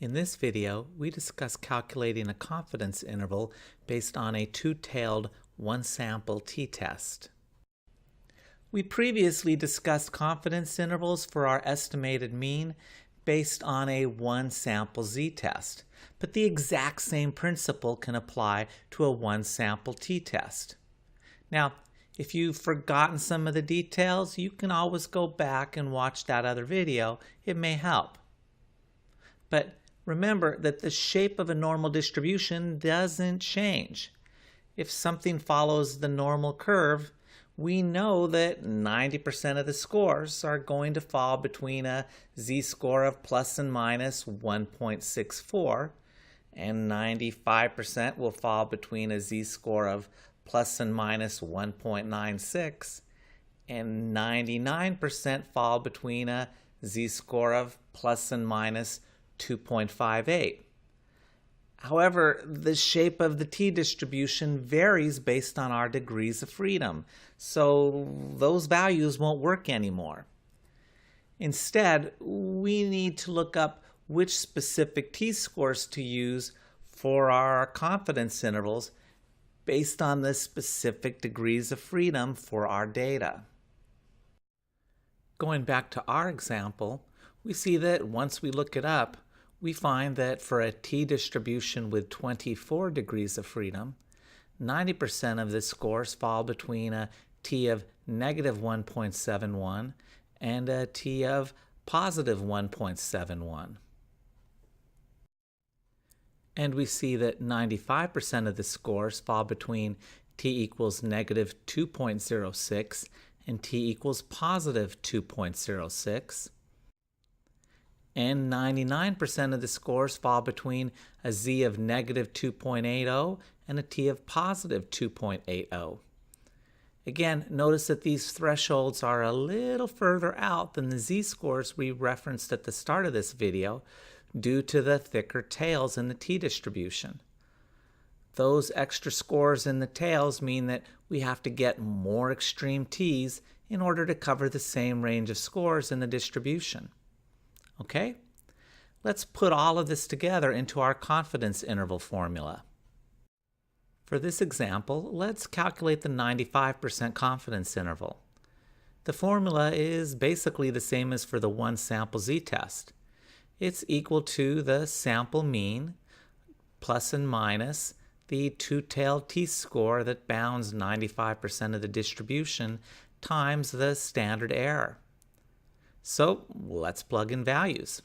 In this video, we discuss calculating a confidence interval based on a two-tailed one-sample t-test. We previously discussed confidence intervals for our estimated mean based on a one-sample z-test, but the exact same principle can apply to a one-sample t-test. Now, if you've forgotten some of the details, you can always go back and watch that other video. It may help. But remember that the shape of a normal distribution doesn't change. If something follows the normal curve, we know that 90% of the scores are going to fall between a z-score of plus and minus 1.64, and 95% will fall between a z-score of plus and minus 1.96, and 99% fall between a z-score of plus and minus 2.58. However, the shape of the t-distribution varies based on our degrees of freedom, so those values won't work anymore. Instead, we need to look up which specific t-scores to use for our confidence intervals based on the specific degrees of freedom for our data. Going back to our example, we see that once we look it up, we find that for a t-distribution with 24 degrees of freedom, 90% of the scores fall between a t of negative 1.71 and a t of positive 1.71. And we see that 95% of the scores fall between t equals negative 2.06 and t equals positive 2.06. And 99% of the scores fall between a z of negative 2.80 and a t of positive 2.80. Again, notice that these thresholds are a little further out than the z-scores we referenced at the start of this video due to the thicker tails in the t-distribution. Those extra scores in the tails mean that we have to get more extreme t's in order to cover the same range of scores in the distribution. Okay? Let's put all of this together into our confidence interval formula. For this example, let's calculate the 95% confidence interval. The formula is basically the same as for the one-sample z-test. It's equal to the sample mean plus and minus the two-tailed t-score that bounds 95% of the distribution times the standard error. So let's plug in values.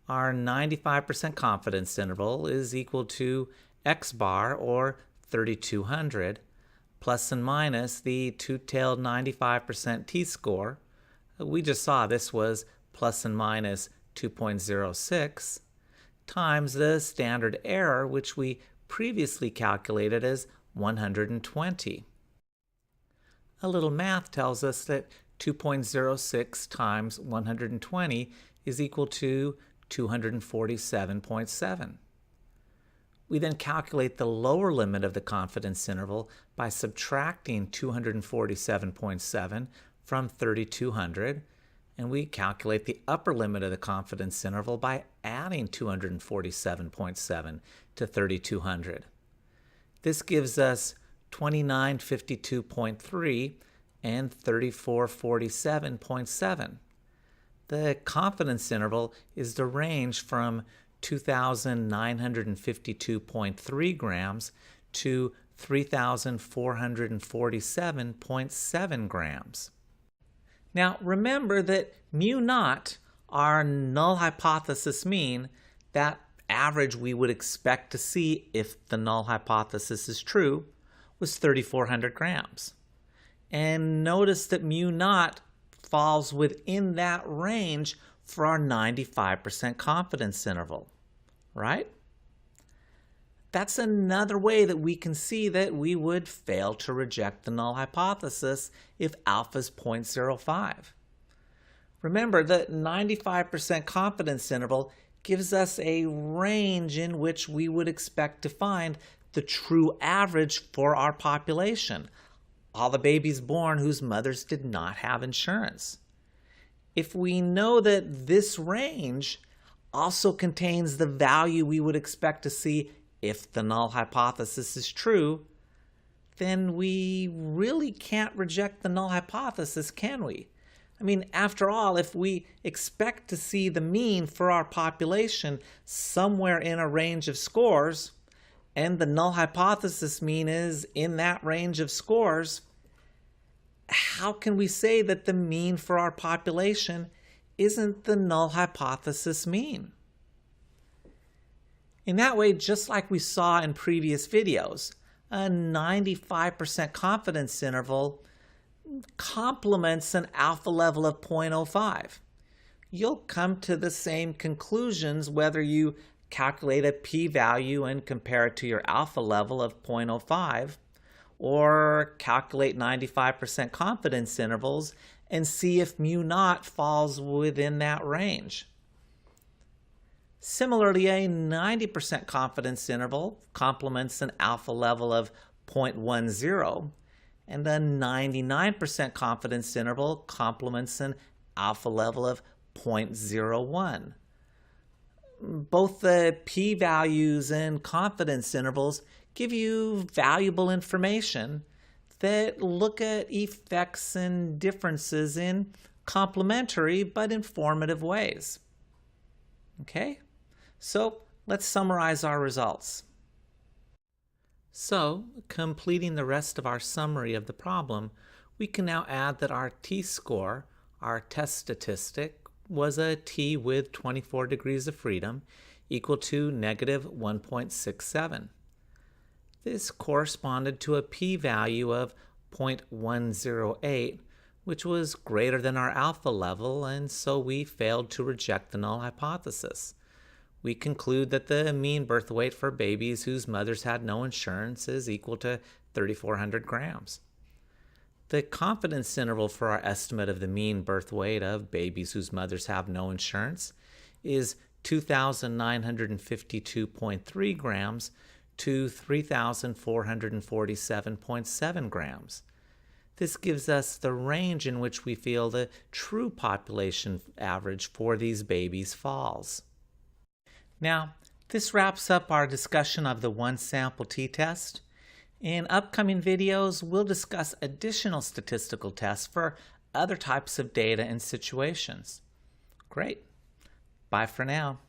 Our 95% confidence interval is equal to x bar, or 3200, plus and minus the two-tailed 95% t-score. We just saw this was plus and minus 2.06, times the standard error, which we previously calculated as 120. A little math tells us that 2.06 times 120 is equal to 247.7. We then calculate the lower limit of the confidence interval by subtracting 247.7 from 3200, and we calculate the upper limit of the confidence interval by adding 247.7 to 3200. This gives us 2952.3 and 3447.7. The confidence interval is the range from 2,952.3 grams to 3,447.7 grams. Now remember that mu naught, our null hypothesis mean, that average we would expect to see if the null hypothesis is true, was 3,400 grams. And notice that mu naught falls within that range for our 95% confidence interval, right? That's another way that we can see that we would fail to reject the null hypothesis if alpha is 0.05. Remember, the 95% confidence interval gives us a range in which we would expect to find the true average for our population, all the babies born whose mothers did not have insurance. If we know that this range also contains the value we would expect to see if the null hypothesis is true, then we really can't reject the null hypothesis, can we? I mean, after all, if we expect to see the mean for our population somewhere in a range of scores, and the null hypothesis mean is in that range of scores, how can we say that the mean for our population isn't the null hypothesis mean? In that way, just like we saw in previous videos, a 95% confidence interval complements an alpha level of 0.05. You'll come to the same conclusions whether you calculate a p-value and compare it to your alpha level of 0.05, or calculate 95% confidence intervals and see if mu naught falls within that range. Similarly, a 90% confidence interval complements an alpha level of 0.10, and a 99% confidence interval complements an alpha level of 0.01. Both the p-values and confidence intervals give you valuable information that look at effects and differences in complementary but informative ways. Okay, so let's summarize our results. So, completing the rest of our summary of the problem, we can now add that our t-score, our test statistic, was a t with 24 degrees of freedom equal to negative 1.67. This corresponded to a p-value of 0.108, which was greater than our alpha level, and so we failed to reject the null hypothesis. We conclude that the mean birth weight for babies whose mothers had no insurance is equal to 3,400 grams. The confidence interval for our estimate of the mean birth weight of babies whose mothers have no insurance is 2,952.3 grams to 3,447.7 grams. This gives us the range in which we feel the true population average for these babies falls. Now, this wraps up our discussion of the one-sample t-test. In upcoming videos, we'll discuss additional statistical tests for other types of data and situations. Great. Bye for now.